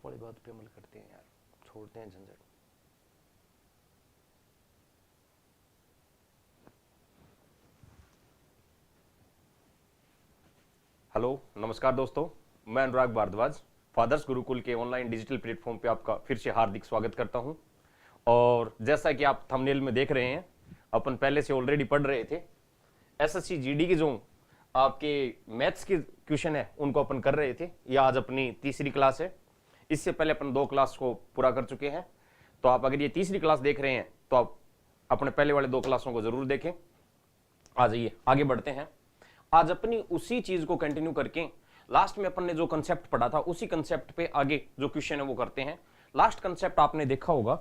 वाली बात पे अमल करते हैं यार, छोड़ते हैं झंझट। हेलो, नमस्कार दोस्तों, मैं अनुराग भारद्वाज फादर्स गुरुकुल के ऑनलाइन डिजिटल प्लेटफॉर्म पे आपका फिर से हार्दिक स्वागत करता हूं। और जैसा कि आप थंबनेल में देख रहे हैं, अपन पहले से ऑलरेडी पढ़ रहे थे एसएससी जीडी के जो आपके मैथ्स के क्वेश्चन है उनको अपन कर रहे थे। ये आज अपनी तीसरी क्लास है। इससे पहले अपन 2 क्लास को पूरा कर चुके हैं। तो आप अगर ये तीसरी क्लास देख रहे हैं तो आप अपने पहले वाले 2 क्लासों को जरूर देखें। आ जाइए आगे बढ़ते हैं। आज अपनी उसी चीज को कंटिन्यू करके लास्ट में अपन ने जो कंसेप्ट पढ़ा था उसी कंसेप्ट पे आगे जो क्वेश्चन है वो करते हैं। लास्ट कंसेप्ट आपने देखा होगा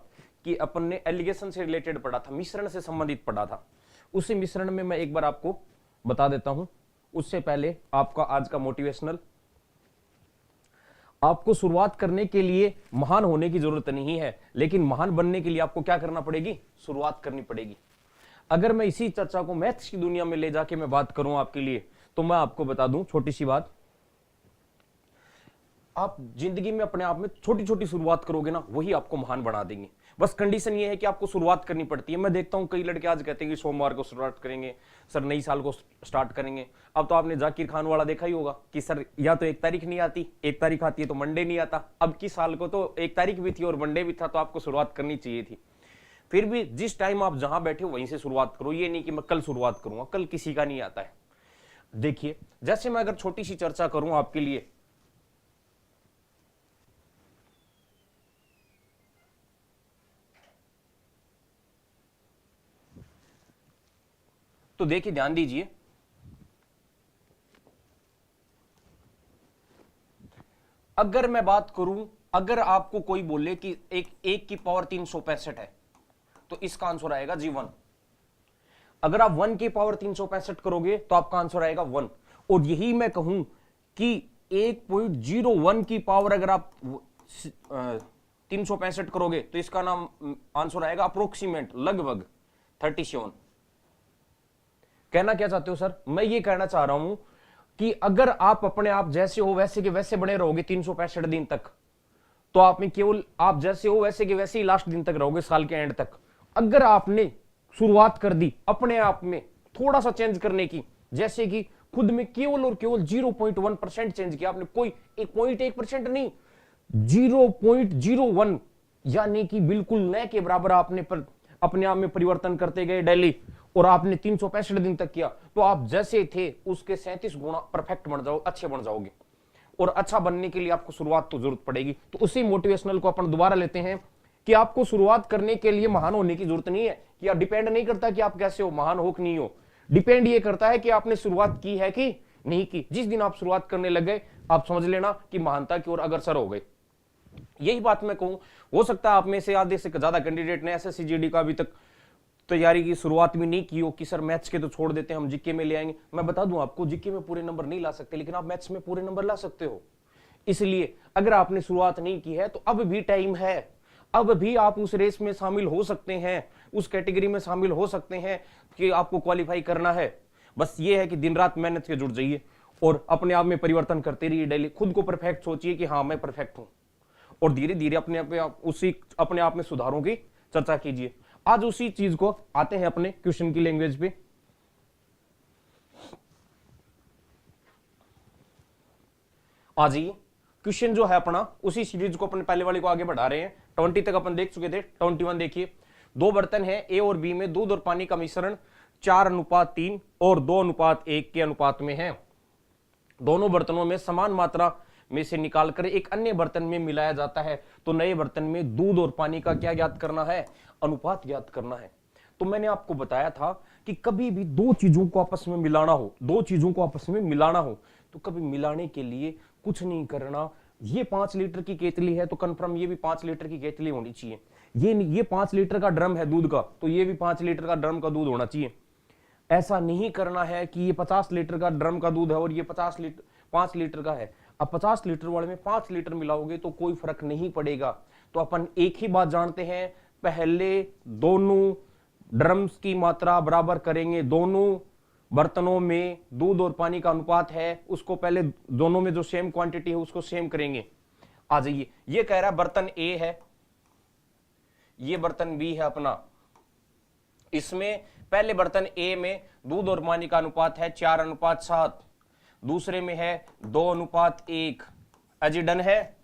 कि अपन ने एलिगेशन से रिलेटेड पढ़ा था, मिश्रण से संबंधित पढ़ा था। उसी मिश्रण में मैं एक बार आपको बता देता हूं। उससे पहले आपका आज का मोटिवेशनल, आपको शुरुआत करने के लिए महान होने की जरूरत नहीं है, लेकिन महान बनने के लिए आपको क्या करना पड़ेगी? शुरुआत करनी पड़ेगी। अगर मैं इसी चर्चा को मैथ्स की दुनिया में ले जाके मैं बात करूं आपके लिए, तो मैं आपको बता दूं छोटी सी बात। आप जिंदगी में अपने आप में छोटी छोटी शुरुआत करोगे ना, वही आपको महान बना देंगे। बस कंडीशन ये है कि आपको शुरुआत करनी पड़ती है। मैं देखता हूं कई लड़के आज कहते हैं कि सोमवार को शुरुआत करेंगे सर, नई साल को स्टार्ट करेंगे। अब तो आपने जाकिर खान वाला देखा ही होगा कि सर या तो 1 तारीख नहीं आती, 1 तारीख आती है तो मंडे नहीं आता। अब की साल को तो 1 तारीख भी थी और मंडे भी था, तो आपको शुरुआत करनी चाहिए थी। फिर भी जिस टाइम आप जहां बैठे हो वहीं से शुरुआत करो। ये नहीं कि मैं कल शुरुआत करूंगा, कल किसी का नहीं आता है। देखिए, जैसे मैं अगर छोटी सी चर्चा करूं आपके लिए, तो देखिए ध्यान दीजिए। अगर मैं बात करूं, अगर आपको कोई बोले कि एक की पावर 365 है, तो इसका आंसर आएगा जी 1। अगर आप 1 की पावर 365 करोगे तो आपका आंसर आएगा 1। और यही मैं कहूं कि 1.01 की पावर अगर आप 365 करोगे तो इसका नाम आंसर आएगा अप्रोक्सीमेट, लगभग 37। कहना क्या चाहते हो सर? मैं ये कहना चाह रहा हूं कि अगर आप अपने आप जैसे हो वैसे के वैसे बने रहोगे 365 दिन तक, तो आप में केवल आप जैसे हो वैसे के वैसे ही लास्ट दिन तक रहोगे, साल के एंड तक। अगर आपने शुरुआत कर दी अपने आप में थोड़ा सा चेंज करने की, जैसे कि खुद में केवल और केवल 0.1% चेंज किया आपने, कोई 0.1% नहीं, 0.01, यानी कि बिल्कुल नए के बराबर आपने अपने आप में परिवर्तन करते गए डेली, और आपने 365 दिन तक किया, तो आप जैसे थे उसके 37 गुना परफेक्ट बन जाओ, अच्छे बन जाओगे। और अच्छा बनने के लिए आपको शुरुआत तो जरूरत पड़ेगी। तो उसी मोटिवेशनल को अपन दोबारा लेते हैं कि आपको शुरुआत करने के लिए महान होने की जरूरत नहीं है। कि आप डिपेंड नहीं करता कि आप कैसे हो, महान हो कि नहीं हो। डिपेंड ये करता है कि आपने शुरुआत की है कि नहीं की। जिस दिन आप शुरुआत करने लग गए, आप समझ लेना कि महानता की ओर अग्रसर हो गए। यही बात मैं कहूं, हो सकता है आप में से आधे से ज्यादा कैंडिडेट ने एसएससी जीडी का अभी तक तैयारी की शुरुआत भी नहीं की हो कि सर मैथ्स के तो छोड़ देते हैं, हम जीके में ले आएंगे। मैं बता दूं आपको, जीके में पूरे नंबर नहीं ला सकते, लेकिन आप मैथ्स में पूरे नंबर ला सकते हो। इसलिए अगर आपने शुरुआत नहीं की है तो अब भी टाइम है, अब भी आप उस रेस में शामिल हो सकते हैं, उस कैटेगरी में शामिल हो सकते हैं कि आपको क्वालिफाई करना है। बस ये है कि दिन रात मेहनत से जुड़ जाइए और अपने आप में परिवर्तन करते रहिए। डेली खुद को परफेक्ट सोचिए कि हाँ मैं परफेक्ट हूं, और धीरे धीरे अपने आप में सुधारों की चर्चा कीजिए। आज उसी चीज को आते हैं अपने क्वेश्चन की लैंग्वेज पे। आ जाइए, क्वेश्चन जो है अपना उसी सीरीज को अपन पहले वाले को आगे बढ़ा रहे हैं। 20 तक अपन देख चुके थे। 21 देखिए, 2 बर्तन है ए और बी में दूध और पानी का मिश्रण 4:3 और 2:1 के अनुपात में है। दोनों बर्तनों में समान मात्रा में से निकालकर एक अन्य बर्तन में मिलाया जाता है, तो नए बर्तन में दूध और पानी का क्या ज्ञात करना है? अनुपात ज्ञात करना है। तो मैंने आपको बताया था कि कभी भी 2 चीजों को आपस में मिलाना हो, 2 चीजों को आपस में मिलाना हो, तो कभी मिलाने के लिए कुछ नहीं करना। ये 5 लीटर की केतली है तो कंफर्म ये भी 5 लीटर की केतली होनी चाहिए। ये 5 लीटर का ड्रम है दूध का, तो ये भी 5 लीटर का ड्रम का दूध होना चाहिए। ऐसा नहीं करना है कि ये 50 लीटर का ड्रम का दूध है और ये 5 लीटर का है। अब 50 लीटर वाले में 5 लीटर मिलाओगे तो कोई फर्क नहीं पड़ेगा। तो अपन एक ही बात जानते हैं, पहले दोनों ड्रम्स की मात्रा बराबर करेंगे। दोनों बर्तनों में दूध और पानी का अनुपात है, उसको पहले दोनों में जो सेम क्वांटिटी है उसको सेम करेंगे। आ जाइए, ये कह रहा है बर्तन ए है, ये बर्तन बी है अपना। इसमें पहले बर्तन ए में दूध और पानी का अनुपात है 4:7, दूसरे में है 2:1। अजी डन है,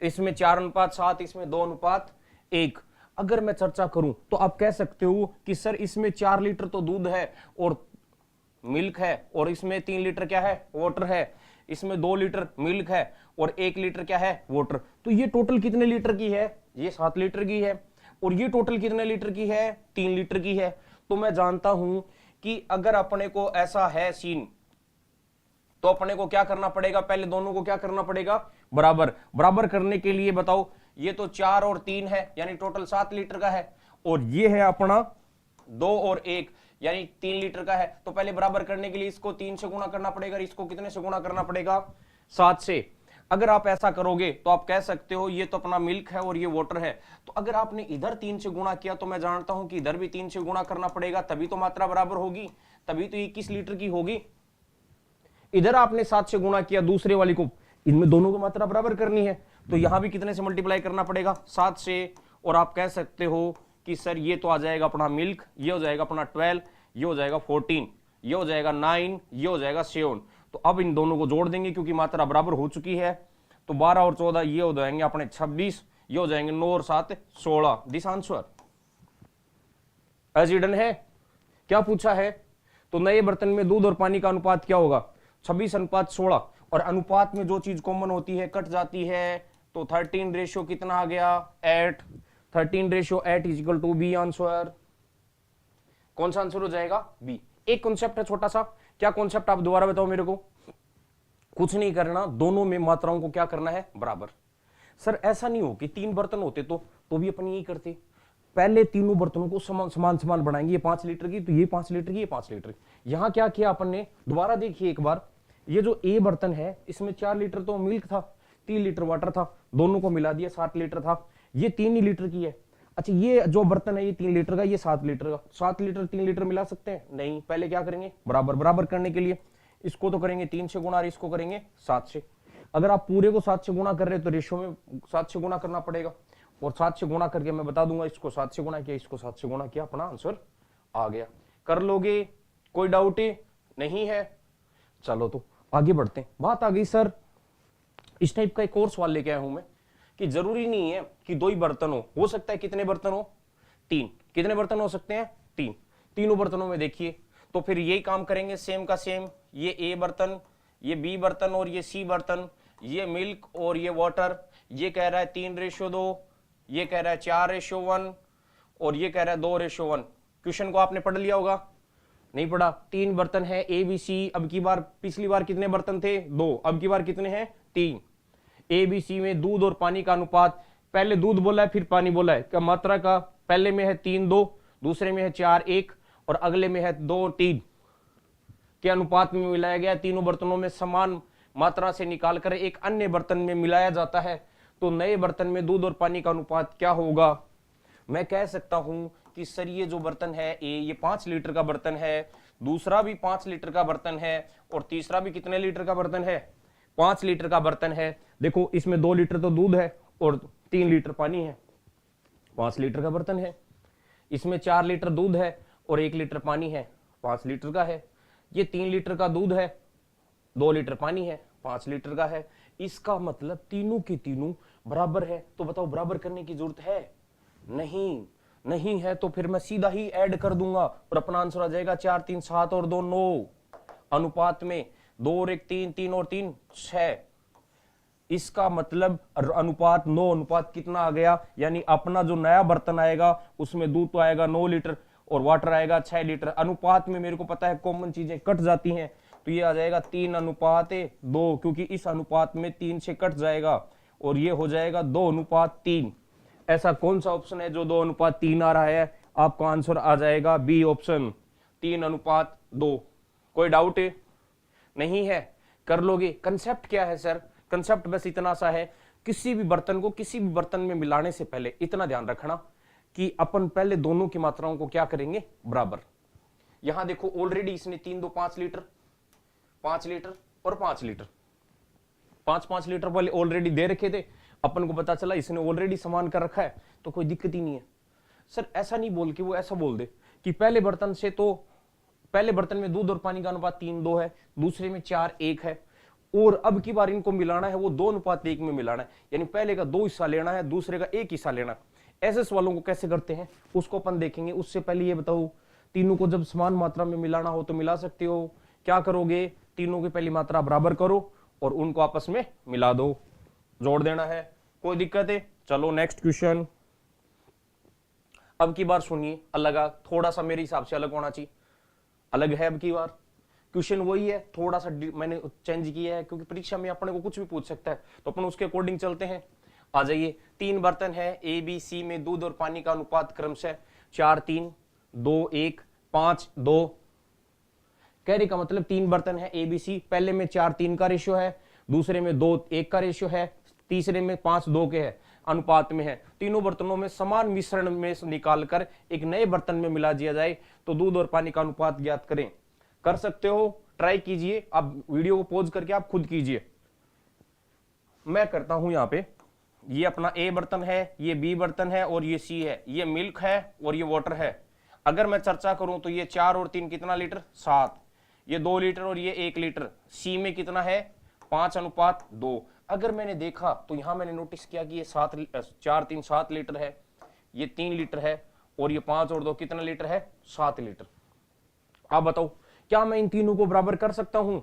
इसमें 4:7, इसमें 2:1। अगर मैं चर्चा करूं तो आप कह सकते हो कि सर इसमें 4 लीटर तो दूध है और मिल्क है, और इसमें 3 लीटर क्या है, वाटर है, इसमें 2 लीटर मिल्क है और 1 लीटर क्या है, वाटर। तो ये टोटल कितने लीटर की है, ये 7 लीटर की है, और ये टोटल कितने लीटर की है, 3 लीटर की है। तो मैं जानता हूं कि अगर अपने को ऐसा है सीन, तो अपने को क्या करना पड़ेगा, पहले दोनों को क्या करना पड़ेगा, बराबर। बराबर करने के लिए बताओ, ये तो 4 और 3 है यानी टोटल 7 लीटर का है, और ये है अपना 2 और 1 यानी 3 लीटर का है। तो पहले बराबर करने के लिए इसको 3 से गुणा करना पड़ेगा, इसको कितने से गुणा करना पड़ेगा, 7 से। अगर आप ऐसा करोगे तो आप कह सकते हो ये तो अपना मिल्क है और ये वाटर है, तो अगर आपने इधर 3 से गुणा किया तो मैं जानता हूं कि इधर भी 3 से गुणा करना पड़ेगा, तभी तो मात्रा बराबर होगी, तभी तो 21 लीटर की होगी। इधर आपने 7 से गुणा किया दूसरे वाली को, इनमें दोनों को मात्रा बराबर करनी है, तो यहां भी कितने से मल्टीप्लाई करना पड़ेगा, 7 से। और आप कह सकते हो कि सर ये तो आ जाएगा अपना मिल्क, ये हो जाएगा अपना 12, ये हो जाएगा 14, ये हो जाएगा 9, ये हो जाएगा 7। तो अब इन दोनों को जोड़ देंगे क्योंकि मात्रा बराबर हो चुकी है, तो 12 और 14 ये हो जाएंगे अपने 26, ये हो जाएंगे 9 और 7 16। दिस आंसर एज डन है। क्या पूछा है, तो नए बर्तन में दूध और पानी का अनुपात क्या होगा, 26:16। और अनुपात में जो चीज कॉमन होती है कट जाती है, तो 13 रेशियो कितना आ गया, 8। 13 ratio 8 is equal to B answer. कौन सा आंसर हो जाएगा, बी। एक कॉन्सेप्ट है छोटा सा, क्या कॉन्सेप्ट आप दोबारा बताओ मेरे को। कुछ नहीं करना, दोनों में मात्राओं को क्या करना है, बराबर। सर ऐसा नहीं हो कि 3 बर्तन होते तो भी अपन यही करते, पहले तीनों बर्तनों को समान समान समान बनाएंगे, ये 5 लीटर की तो ये 5 लीटर की, ये 5 लीटर की। यहां क्या किया अपन ने, दोबारा देखिए एक बार, ये जो ए बर्तन है इसमें 4 लीटर तो मिल्क था, 3 लीटर वाटर था, दोनों को मिला दिया 7 लीटर था, ये 3 ही लीटर की है। अच्छा ये जो बर्तन है ये 3 लीटर का, ये 7 लीटर का, 7 लीटर 3 लीटर मिला सकते हैं, नहीं। पहले क्या करेंगे, बराबर। बराबर करने के लिए इसको तो करेंगे 3 से गुणा और इसको करेंगे 7 से। अगर आप पूरे को 7 से गुणा कर रहे हो तो रेशियो में 7 से गुणा करना पड़ेगा, और 7 से गुणा करके मैं बता दूंगा, इसको 7 से गुणा किया, इसको 7 से गुणा किया, अपना आंसर आ गया। कर लोगे, कोई डाउट नहीं है। चलो तो आगे बढ़ते हैं। बात आ गई सर, इस टाइप का एक और सवाल लेके आया हूं मैं कि जरूरी नहीं है कि 2 ही बर्तन हो सकता है कितने बर्तन हो, 3। कितने बर्तन हो सकते हैं, 3। तीनों बर्तनों में देखिए तो फिर यही काम करेंगे, सेम का सेम। ये ए बर्तन, ये बी बर्तन और ये सी बर्तन, ये मिल्क और ये वाटर। ये कह रहा है 3:2, ये कह रहा है 4:1 और ये कह रहा है 2:1। क्वेश्चन को आपने पढ़ लिया होगा, नहीं पढ़ा। 3 बर्तन है ए बी सी। अब की बार, पिछली बार कितने बर्तन थे, 2, अब की बार कितने हैं, 3। ए बी सी में दूध और पानी का अनुपात, पहले दूध बोला है फिर पानी बोला है, क्या मात्रा का, पहले में है 3:2, दूसरे में है 4:1 और अगले में है 2:3 के अनुपात में मिलाया गया। तीनों बर्तनों में समान मात्रा से निकालकर एक अन्य बर्तन में मिलाया जाता है, तो नए बर्तन में दूध और पानी का अनुपात क्या होगा। मैं कह सकता हूं कि सर ये जो बर्तन है ए, ये 5 लीटर का बर्तन है, दूसरा भी 5 लीटर का बर्तन है और तीसरा भी कितने लीटर का बर्तन है, 5 लीटर का बर्तन है। देखो इसमें 2 लीटर तो दूध है और 3 लीटर पानी है, 5 लीटर का बर्तन है। इसमें 4 लीटर दूध है और 1 लीटर पानी है, 5 लीटर का है। ये 3 लीटर का दूध है, 2 लीटर पानी है, 5 लीटर का है। इसका मतलब तीनों के तीनों बराबर है। तो बताओ बराबर करने की जरूरत है, नहीं है तो फिर मैं सीधा ही ऐड कर दूंगा और अपना आंसर आ जाएगा 4 3 7 और 2 9 अनुपात में 2 और 1 3, 3 और 3 6। इसका मतलब अनुपात 9 अनुपात कितना आ गया, यानी अपना जो नया बर्तन आएगा उसमें दूध तो आएगा 9 लीटर और वाटर आएगा 6 लीटर। अनुपात में मेरे को पता है कॉमन चीजें कट जाती हैं, तो ये आ जाएगा 3:2, क्योंकि इस अनुपात में 3 से कट जाएगा और ये हो जाएगा 2:3। ऐसा कौन सा ऑप्शन है जो 2:3 आ रहा है, आपका आंसर आ जाएगा बी ऑप्शन, 3:2। कोई डाउट नहीं है, कर लोगे। कंसेप्ट क्या है सर, कंसेप्ट बस इतना सा है, किसी भी बर्तन को किसी भी बर्तन में मिलाने से पहले इतना ध्यान रखना कि अपन पहले दोनों की मात्राओं को क्या करेंगे, बराबर। यहां देखो ऑलरेडी इसने 3 2 5 लीटर, 5 लीटर और 5 लीटर, 5 5 लीटर वाले ऑलरेडी दे रखे थे। अपन को पता चला इसने ऑलरेडी समान कर रखा है तो कोई दिक्कत ही नहीं है। सर ऐसा नहीं बोल के वो ऐसा बोल दे कि पहले बर्तन से तो पहले बर्तन में दूध और पानी का अनुपात 3:2 है, दूसरे में 4:1 है, और अब की बार इनको मिलाना है वो 2:1 में मिलाना है, यानी पहले का 2 हिस्सा लेना है, दूसरे का 1 हिस्सा लेना है। ऐसे सवालों को कैसे करते हैं उसको अपन देखेंगे। उससे पहले ये बताओ, तीनों को जब समान मात्रा में मिलाना हो तो मिला सकते हो, क्या करोगे, तीनों की पहली मात्रा बराबर करो और उनको आपस में मिला दो, जोड़ देना है, कोई दिक्कत है। चलो नेक्स्ट क्वेश्चन। अब की बार सुनिए, अलग, थोड़ा सा मेरे हिसाब से अलग होना चाहिए, अलग है अब की बार। क्वेश्चन वही है, थोड़ा सा मैंने चेंज किया है क्योंकि परीक्षा में अपने को कुछ भी पूछ सकता है, तो अपन उसके अकॉर्डिंग चलते हैं। आ जाइए, 3 बर्तन है ए बी सी में दूध और पानी का अनुपात क्रमशः 4:3, 2:1, 5:2। कहने का मतलब 3 बर्तन है ए बी सी, पहले में 4:3 का रेशियो है, दूसरे में 2:1 का रेशियो है, तीसरे में 5:2 के है अनुपात में है। तीनों बर्तनों में समान मिश्रण में निकालकर एक नए बर्तन में मिला दिया जाए तो दूध और पानी का अनुपात ज्ञात करें। कर सकते हो, ट्राई कीजिए, आप वीडियो को पॉज करके आप खुद कीजिए। मैं करता हूं यहां पे, ये अपना ए बर्तन है, ये बी बर्तन है और ये सी है, ये मिल्क है और ये वाटर है। अगर मैं चर्चा करूं तो ये 4 और 3 कितना लीटर, 7, ये 2 लीटर और ये 1 लीटर। सी में कितना है, 5:2। अगर मैंने देखा तो यहां मैंने नोटिस किया कि ये 4 3 7 लीटर है, ये 3 लीटर है और ये 5 और 2 कितना लीटर है, 7 लीटर। आप बताओ क्या मैं इन तीनों को बराबर कर सकता हूं?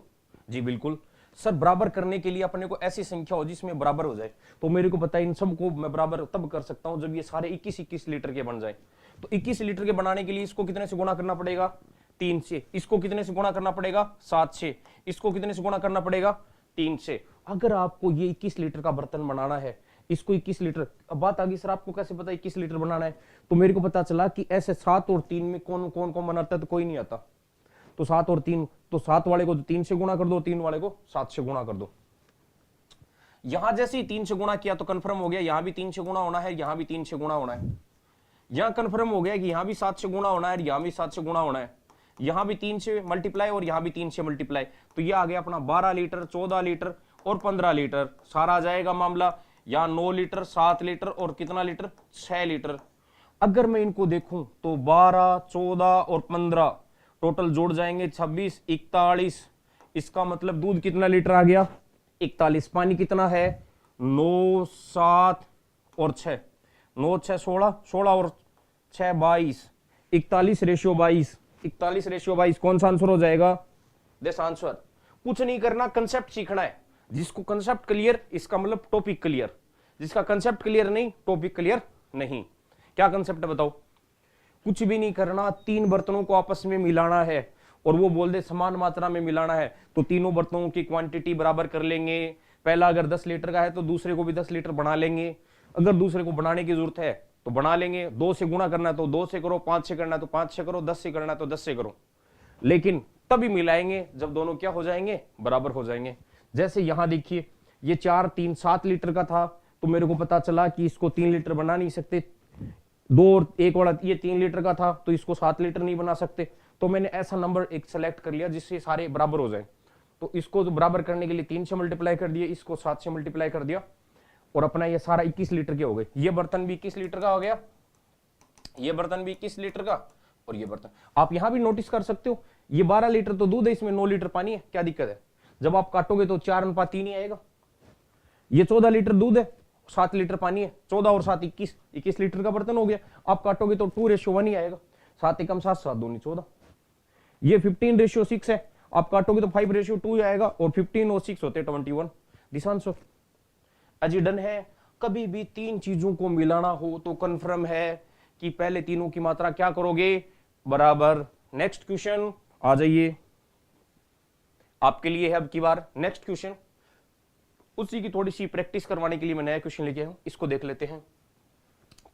जी बिल्कुल सर, बराबर करने के लिए अपने को ऐसी संख्या हो जिसमें बराबर हो जाए, तो मेरे को पता है इन सबको मैं बराबर तब कर सकता हूं जब ये सारे 21 लीटर के बन जाए। तो 21 लीटर के बनाने के लिए इसको कितने से गुणा करना पड़ेगा, 3 से, इसको कितने से गुणा करना पड़ेगा, 7 से, इसको कितने से गुणा करना पड़ेगा, 3 से। अगर आपको ये 21 लीटर का बर्तन बनाना है, इसको 21 लीटर, अब बात आ गई सर आपको कैसे पता 21 लीटर बनाना है, तो मेरे को पता चला कि ऐसे 7 और 3 में कौन कौन कौन बनाता है, तो कोई नहीं आता। तो 7 और 3, तो 7 वाले को 3 से गुणा कर दो, 3 वाले को 7 से गुणा कर दो। यहां जैसे ही 3 से गुणा किया तो कंफर्म हो गया यहां भी 3 से गुणा होना है, यहां भी 3 से गुणा होना है। यहां कंफर्म हो गया कि यहां भी 7 से गुणा होना है, यहां भी 7 से गुणा होना है, यहां भी 3 से मल्टीप्लाई और यहां भी 3 से मल्टीप्लाई। तो ये आ गया अपना 12 लीटर, 14 लीटर और 15 लीटर, सारा आ जाएगा मामला। यहां 9 लीटर, 7 लीटर और कितना लीटर, 6 लीटर। अगर मैं इनको देखूं तो 12, 14 और 15 टोटल जोड़ जाएंगे 26, 41। इसका मतलब दूध कितना लीटर आ गया, 41। पानी कितना है, 9, 7 और 6, 9 6 16, 16 और 6 22, 41:22, 41:22। कौन सा आंसर हो जाएगा, दिस आंसर। कुछ नहीं करना, कंसेप्ट सीखना है। जिसको कंसेप्ट क्लियर, इसका मतलब टॉपिक क्लियर, जिसका कंसेप्ट क्लियर नहीं, टॉपिक क्लियर नहीं। क्या कंसेप्ट है बताओ, कुछ भी नहीं करना, 3 बर्तनों को आपस में मिलाना है और वो बोल दे समान मात्रा में मिलाना है, तो तीनों बर्तनों की क्वांटिटी बराबर कर लेंगे। पहला अगर 10 लीटर का है तो दूसरे को भी 10 लीटर बना लेंगे, अगर दूसरे को बनाने की जरूरत है तो बना लेंगे। 2 से गुणा करना है तो 2 से करो, 5 से करना है तो 5 से करो, 10 से करना है तो 10 से करो, लेकिन तभी मिलाएंगे जब दोनों क्या हो जाएंगे, बराबर हो जाएंगे। जैसे यहां देखिए, ये 4 3 7 लीटर का था, तो मेरे को पता चला कि इसको 3 लीटर बना नहीं सकते। 2 और 1 वाला ये 3 लीटर का था, तो इसको 7 लीटर नहीं बना सकते। तो मैंने ऐसा नंबर एक सेलेक्ट कर लिया जिससे सारे बराबर हो जाए। तो इसको तो बराबर करने के लिए 3 से मल्टीप्लाई कर दिया, इसको 7 से मल्टीप्लाई कर दिया और अपना ये सारा 21 लीटर के हो गए। ये बर्तन भी 21 लीटर का हो गया, ये बर्तन भी 21 लीटर का, और ये बर्तन। आप यहां भी नोटिस कर सकते हो, ये 12 लीटर तो दूध है, इसमें 9 लीटर पानी है, क्या दिक्कत है। जब आप काटोगे तो 4:3 ही आएगा। ये 14 लीटर दूध है, 7 लीटर पानी है, 14 और 7 21, 21 लीटर का बर्तन हो गया। आप काटोगे तो 2:1 ही आएगा, 7 एकम 7, 7 दूनी 14। ये 15:6 है, आप काटोगे तो 5:2 आएगा, और 15 और 6 होते 21। दिस आंसर अजी डन है। कभी भी 3 चीजों को मिलाना हो तो कंफर्म है कि पहले तीनों की मात्रा क्या करोगे, बराबर। नेक्स्ट क्वेश्चन आ जाइए, आपके लिए है अब की बार नेक्स्ट क्वेश्चन। उसी की थोड़ी सी प्रैक्टिस करवाने के लिए मैं नया क्वेश्चन लेके आया हूं, इसको देख लेते हैं।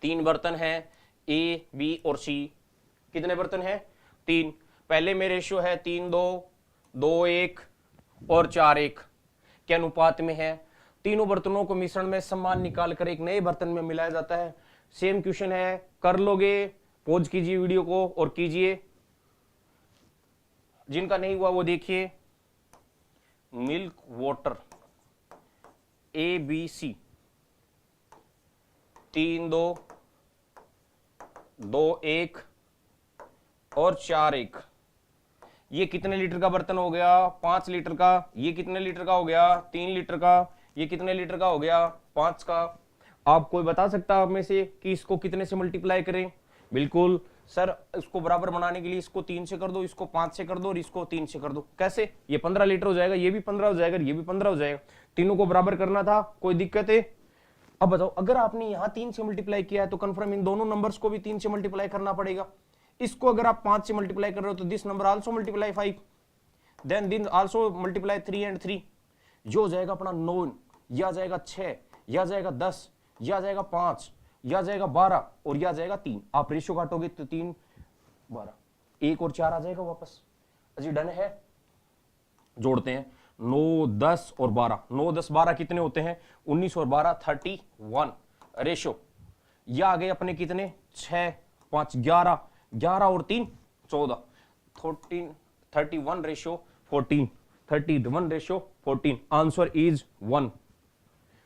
3 बर्तन हैं ए बी और सी। कितने बर्तन हैं, 3। पहले में रेशियो है 3:2, 2:1 और 4:1 के अनुपात में है। तीनों बर्तनों को मिश्रण में समान निकालकर एक नए बर्तन में मिलाया जाता है। सेम क्वेश्चन है, कर लोगे, पॉज कीजिए वीडियो को और कीजिए। जिनका नहीं हुआ वो देखिए। Milk water A B C, 3-2, 2-1 और 4-1। ये कितने लीटर का बर्तन हो गया? 5 लीटर का। ये कितने लीटर का हो गया? 3 लीटर का। ये कितने लीटर का हो गया? 5 का। आप कोई बता सकता है आप में से कि इसको कितने से मल्टीप्लाई करें? बिल्कुल सर, इसको बराबर बनाने के लिए इसको 3 से कर दो, इसको 5 से कर दो और इसको 3 से कर दो। कैसे? ये 15 लीटर हो जाएगा, ये भी 15 हो जाएगा, ये भी 15 हो जाएगा। तीनों को बराबर करना था, कोई दिक्कत है? अब बताओ, अगर आपने यहां 3 से मल्टीप्लाई किया है तो कंफर्म इन दोनों नंबर्स को भी 3 से मल्टीप्लाई करना पड़ेगा। इसको अगर आप 5 से मल्टीप्लाई कर रहे हो तो this number also multiply 5, then also multiply 3 and 3। जो हो जाएगा अपना 9, या जाएगा 6, या जाएगा 10, या जाएगा 5, या जाएगा 12 और या जाएगा 3। आप रेशियो काटोगे तो 3 12, 1 और 4 आ जाएगा वापस। अजी डन है? जोड़ते हैं 9 10 और 12। 9 10 12 कितने होते हैं? 19 और 12 31 रेशियो। या आ गए अपने कितने? 6 5 11, 11 और 3 14, 31 रेशियो 14, 31 रेशियो 14। Answer is 1।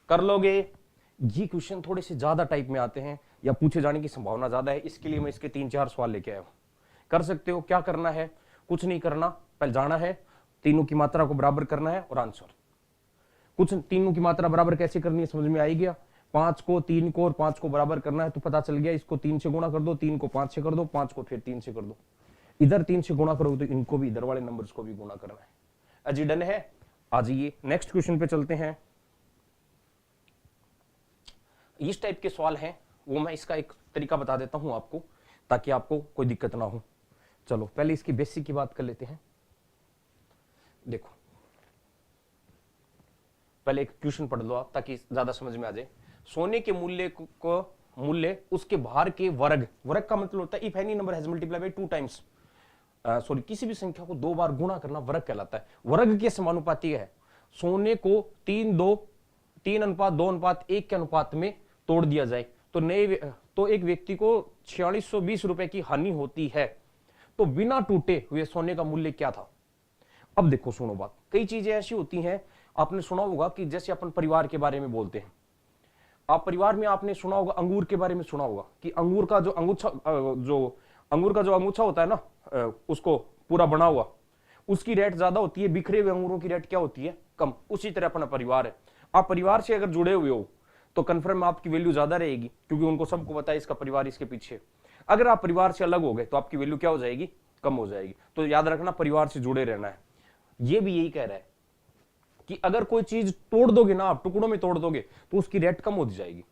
कर लोगे? ये क्वेश्चन थोड़े से ज्यादा टाइप में आते हैं या पूछे जाने की संभावना ज्यादा है, इसके लिए मैं इसके 3-4 सवाल लेके आया हूं। कर सकते हो। क्या करना है? कुछ नहीं करना, पहले जाना है, तीनों की मात्रा को बराबर करना है और आंसर। कुछ तीनों की मात्रा बराबर कैसे करनी है समझ में आई गया? 5 को 3 को और 5 को बराबर करना है तो पता चल गया, इसको 3 से गुणा कर दो, 3 को 5 से कर दो, 5 को फिर 3 से कर दो। इधर 3 से गुणा करोगे तो इनको भी, इधर वाले नंबर्स को भी गुणा करना है। अजी डन है? आ जाइए नेक्स्ट क्वेश्चन पे चलते हैं। इस टाइप के सवाल हैं, वो मैं इसका एक तरीका बता देता हूं आपको ताकि आपको कोई दिक्कत ना हो। चलो पहले इसकी बेसिक की बात कर लेते हैं। देखो पहले एक क्वेश्चन पढ़ लो आप ताकि ज्यादा समझ में आ जाए। सोने के मूल्य उसके भार के वर्ग का मतलब होता है if any number has multiply by 2 times, sorry किसी भी संख्या को 2 बार गुणा करना वर्ग कहलाता है। वर्ग के समानुपाती है। सोने को 3:2:1 के अनुपात में तोड़ दिया जाए तो एक व्यक्ति को 4620 रुपए की हानि होती है। तो बिना टूटे हुए सोने का मूल्य क्या था? अब देखो सुनो बात, कई चीजें ऐसी होती हैं, आपने सुना होगा कि जैसे अपन परिवार के बारे में बोलते हैं, आप परिवार में आपने सुना होगा, अंगूर के बारे में सुना होगा कि अंगूर का जो अंगूछा होता है ना, उसको पूरा बना हुआ, उसकी रेट ज्यादा होती है, बिखरे हुए अंगूरों की रेट क्या होती है? कम। उसी तरह अपना परिवार है। आप परिवार से अगर जुड़े हुए हो तो कन्फर्म आपकी वैल्यू ज्यादा रहेगी क्योंकि उनको सबको पता है इसका परिवार इसके पीछे। अगर आप परिवार से अलग हो गए तो आपकी वैल्यू क्या हो जाएगी? कम हो जाएगी। तो याद रखना, परिवार से जुड़े रहना है। ये भी यही कह रहा है कि अगर कोई चीज तोड़ दोगे ना, आप टुकड़ों में तोड़ दोगे तो उसकी रेट कम हो जाएगी।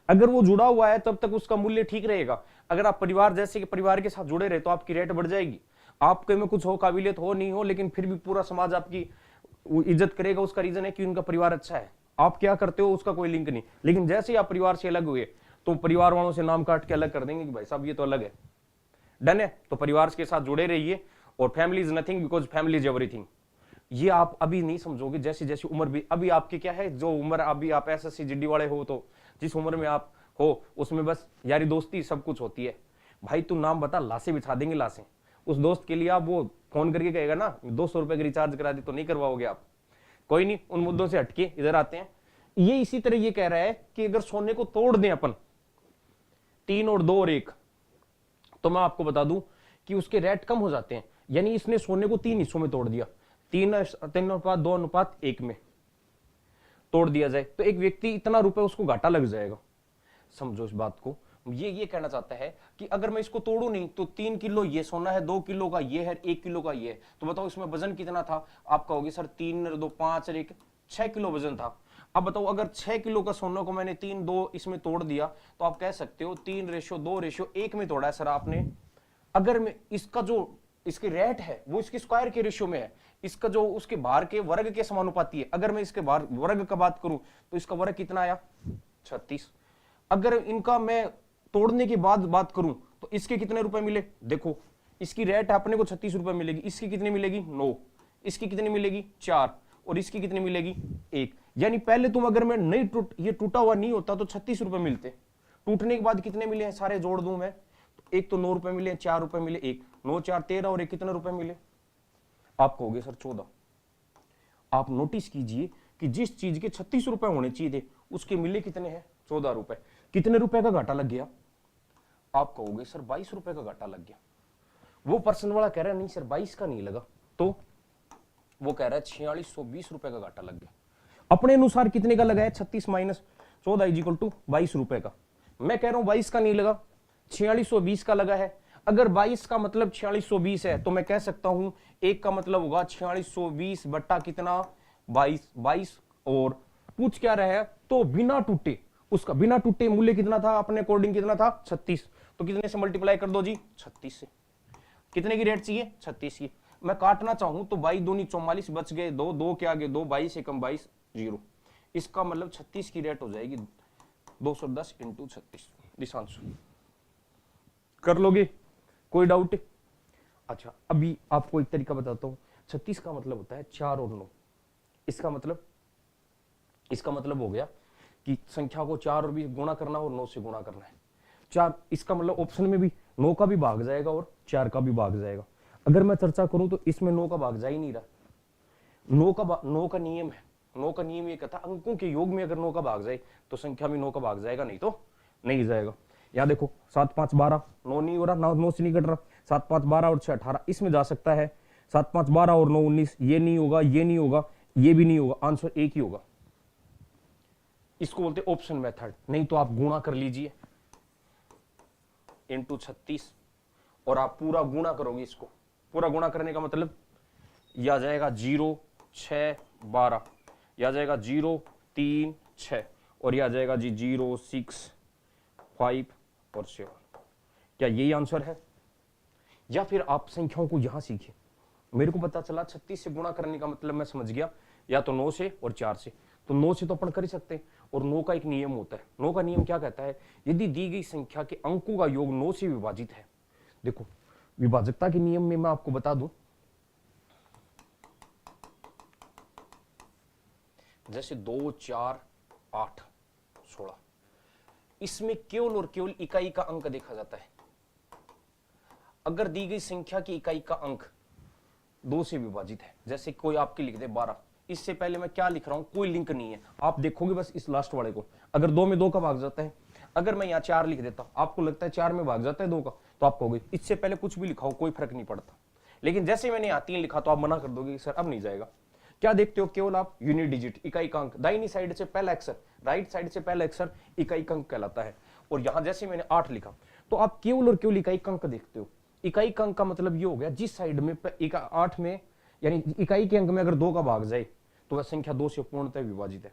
अगर वो जुड़ा हुआ है तब तक उसका मूल्य ठीक रहेगा। अगर आप परिवार जैसे कि परिवार के साथ जुड़े रहे तो आपकी रेट बढ़ जाएगी। आपके में कुछ हो, काबिलियत हो नहीं हो, लेकिन फिर भी पूरा समाज आपकी इज्जत करेगा। उसका रीजन है कि उनका परिवार अच्छा है। आप क्या करते हो उसका कोई लिंक नहीं, लेकिन जैसे ही आप परिवार से अलग हुए तो परिवार वालों से नाम काट के अलग कर देंगे कि भाई साहब ये तो अलग है। डन है? तो परिवार के साथ जुड़े रहिए। और family is nothing because family is everything. ये आप अभी नहीं समझोगे, जैसे जैसे उम्र भी, अभी आपकी क्या है, जो उम्र अभी आप एसएससी जीडी वाले हो, तो जिस उम्र में आप हो उसमें बस यारी दोस्ती सब कुछ होती है। भाई तू नाम बता, लाशें बिछा देंगे लाशें। उस दोस्त के लिए आप वो फोन करके कहेगा ना 200 रुपए का रिचार्ज करा दे, तो नहीं करवाओगे आप। कोई नहीं, उन मुद्दों से हटके इधर आते हैं। ये इसी तरह ये कह रहा है कि अगर सोने को तोड़ दें अपन 3 और 2 और 1, तो मैं आपको बता दूं कि उसके रेट कम हो जाते हैं। यानी इसने सोने को 3 हिस्सों में तोड़ दिया, 3:2:1 में तोड़ दिया जाए तो एक व्यक्ति इतना रुपए उसको घाटा लग जाएगा। समझो इस बात को। ये कहना चाहता है कि अगर मैं इसको तोड़ू नहीं तो 3 किलो ये सोना है, 2 किलो का ये है, 1 किलो का ये है, तो बताओ इसमें वजन कितना था? आप कहोगे सर 3 और 2 5 और 1 6 किलो वजन था। अब बताओ अगर 6 किलो का सोना को मैंने 3:2 इसमें तोड़ दिया तो आप कह सकते हो 3:2:1 में तोड़ा है सर आपने। अगर मैं इसका जो इसकी रेट है वो इसके स्क्वायर के रेशियो में है, इसका जो उसके भार के वर्ग के समानुपाती है। अगर मैं इसके भार वर्ग का बात करूं तो इसका वर्ग कितना आया? 36। अगर इनका मैं तोड़ने के बाद बात करूं तो इसके कितने रुपए मिले? देखो इसकी रेट अपने को 36 रुपए मिलेगी, इसकी कितनी मिलेगी? 9, इसकी कितनी मिलेगी? 4, और इसकी कितनी मिलेगी? 1। यानी पहले तुम अगर मैं नहीं ये टूटा हुआ नहीं होता तो 36 रुपए मिलते। टूटने के बाद कितने मिले हैं? सारे जोड़ दूं मैं, एक तो 9 रुपए मिले, 4 रुपए मिले, 1 9 4 13 और 1 कितने रुपए मिले? आप कहोगे सर 14। आप नोटिस कीजिए कि जिस चीज के 36 रुपए होने चाहिए थे उसके मिले कितने हैं? 14 रुपए। कितने रुपए का घाटा लग गया? आप कहोगे सर 22 रुपए का घाटा लग गया। वो पर्सन वाला कह रहा है नहीं सर 22 का नहीं लगा, तो वो कह रहा है 4620 रुपए का घाटा लग गया। अपने अनुसार कितने का लगाया? 36 माइनस 14 इज इक्वल टू 22 रुपए का। मैं कह रहा हूं 22 का नहीं लगा, 4620 का लगा है। अगर 22 का मतलब 4620 है तो मैं कह सकता हूं एक का मतलब होगा 4620 बट्टा कितना 22 और पूछ क्या रहा है तो बिना टूटे, उसका बिना टूटे मूल्य कितना था अपने अकॉर्डिंग कितना था 36, तो कितने से मल्टीप्लाई कर दो जी 36 से। कितने की रेट चाहिए 36 की। मैं काटना चाहूं तो 22 दूनी 44 बच गए 2, 2 के आगे 2, 22 एकम 22 0। इसका मतलब 36 की रेट हो जाएगी 210 इंटू 36। दिशांश कर लोगे? कोई डाउट? अच्छा अभी आपको एक तरीका बताता हूं। 36 का मतलब होता है 4 और 9। इसका मतलब हो गया कि संख्या को 4 और 20 गुणा करना और 9 से गुणा करना है। 4 इसका मतलब ऑप्शन में भी 9 का भी भाग जाएगा और 4 का भी भाग जाएगा। अगर मैं चर्चा करूं तो इसमें 9 का भाग जा ही नहीं रहा। 9 का नियम है, 9 का नियम ये कहता है अंकों के योग में अगर 9 का भाग जाए तो संख्या में 9 का भाग जाएगा, नहीं तो नहीं जाएगा। यहां देखो 7 5 12 9 नहीं हो रहा, 9 से नहीं कट रहा। 7 5 12 और 6 18 इसमें जा सकता है। 7 5 12 और 9 19 ये नहीं होगा, ये नहीं होगा, ये भी नहीं होगा, आंसर एक ही होगा। इसको बोलते ऑप्शन मेथड। नहीं तो आप गुणा कर लीजिए इंटू 36 और आप पूरा गुणा करोगे। इसको पूरा गुणा करने का मतलब यह आ जाएगा 0 6 12, यह आ जाएगा 0 3 6 और यह आ जाएगा जी 0 6 5 और 7। क्या यही आंसर है? या फिर आप संख्याओं को यहां सीखिए। मेरे को पता चला 36 से गुणा करने का मतलब मैं समझ गया या तो 9 से और 4 से। तो 9 से तो अपन कर ही सकते हैं और 9 का एक नियम होता है। 9 का नियम क्या कहता है? यदि दी गई संख्या के अंकों का योग 9 से विभाजित है। देखो विभाजकता के नियम में मैं आपको बता दूं, जैसे 2 4 8 16 इसमें केवल और केवल इकाई का अंक देखा जाता है। अगर दी गई संख्या की इकाई का अंक 2 से विभाजित है, जैसे कोई आपके लिख दे 12, इससे पहले मैं क्या लिख रहा हूं कोई लिंक नहीं है, आप देखोगे बस इस लास्ट वाले को। अगर 2 में 2 का भाग जाता है, अगर मैं यहां 4 लिख देता, आपको लगता है 4 में भाग जाता है 2 का, तो आप कहोगे इससे पहले कुछ भी लिखा हो कोई फर्क नहीं पड़ता। लेकिन जैसे मैंने यहां 3 लिखा तो आप मना कर दोगे सर अब नहीं जाएगा। क्या देखते हो? केवल आप यूनिट डिजिट इकाई का अंक, दाहिनी साइड से पहला अक्षर, राइट साइड से पहला अक्षर इकाई का अंक कहलाता है। और यहां जैसे मैंने 8 लिखा तो आप केवल और केवल इकाई का अंक देखते हो। इकाई का अंक का मतलब ये हो गया जिस साइड में 8 में यानी इकाई के अंक में अगर 2 का भाग जाए तो वह संख्या 2 से पूर्णतः विभाजित है।